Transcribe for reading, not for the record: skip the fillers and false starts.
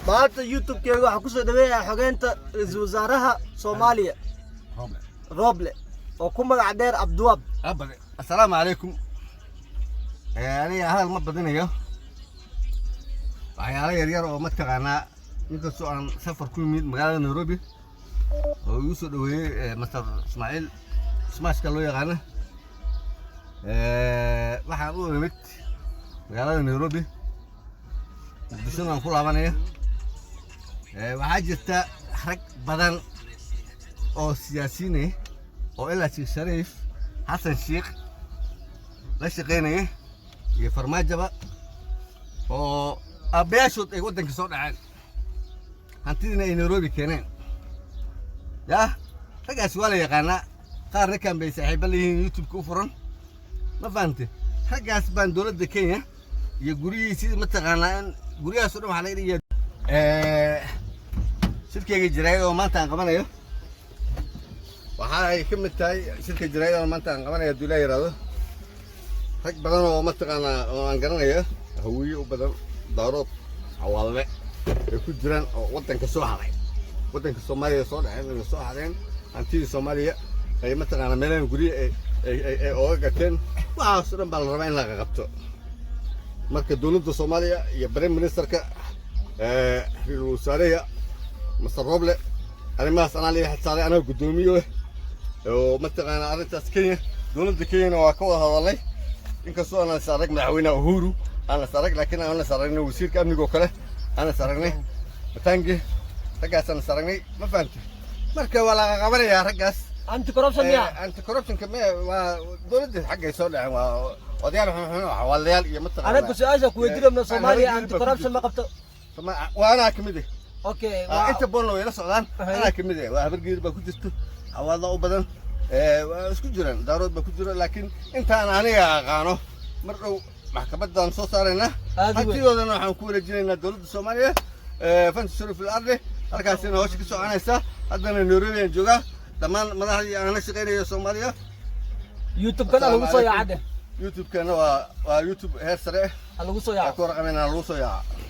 maanta youtube-keega waxaa kusoo dhaweeyaa xogeynta ra-iisul wasaaraha Soomaaliya Roble oo ku magac dheer Abduwab. Assalaamu calaykum. Aniga hadal ma badinayo. waxyaalo yaryar oo mataqaanaa inkastoo aan safar ku yimid magaalada Nairobi oo igu soo dhaweeyay Mr. Ismaaciil Smaashka loo yaqaan. waxaan u imid magaalada Nairobi muqdishona aan ku laabanaya. waxaa jirta rag badan oo siyaasiyiin ah oo ilaa Sheekh Shariif Xasan Sheekh la shaqeynaya iyo farmaajaba oo abeeshood ay waddanka soo dhaceen hantidina ay Nairobi keeneen. yaa ragaas waa la yaqaanaa qaarna kan bay saaxiibo leeyihiin YouTube ku furan ma fahamtay. ragaas baan dowladda Kenya iyo gurigiisii mataqaanaa in gurigaas oo dhan waxaa laga dhigayaa shirkeyga jiraayad oo maanta aan qabanayo. waxa ay ka mid tahay shirka jiraayad oo maanta aan qabanayo haddii la yiraahdo rag badan oo mataqaanaa oo aan garanayo hawiye u badan daarood xawaalme ay ku jiraan oo waddanka soo haray waddanka Soomaaliya soo dhaceen inay soo hareen hantidii Soomaaliya ay mataqaanaa meelaha guri ay ooga gateen waxaas oo dhan baa la rabaa in laga qabto. marka dowladda Soomaaliya iyo Prime Ministerka ra'iisul wasaaraha Mr. Roble arrimahaas anaa leeyahay xisaaray anaa guddoomiye oo mataqaanaa arrintaas Kenya dowladda Kenya waa ka wada hadalay inkastoo aan saarag madaxweynaha Uhuru أنا سارق لكن أنا سارقني وزير كأمني قوكله أنا سارقني بتانجي رجعت أنا سارقني ما فهمت مركب ولا قبل يا رجعت أنت كوربشن يا أنت كوربشن كمية ودولة حق يسولع وديال حواليال يمتى أنا بس أجاك ويدير من الصومالية أنت كوربشن ما قبته وأنا كمدي أوكي أنت بقول يا سودان أنا كمدي وأبرجي بكوجستو حوالله أبدا اسكجران دارود بكوجران لكن أنت أنا قانو مرة محكمة صوص علينا هاتيودنا waxaan ku wareejinaynaa dawladda Soomaaliya fan shuruf al-ardi halkaasina hoosh ka soconaysa hadana Nairobi aan joogaa dhamaan madaxdii aan la shaqeynayo Soomaaliya YouTube kana lagu soo yaacay YouTube kana waa YouTube heer sare lagu soo yaacay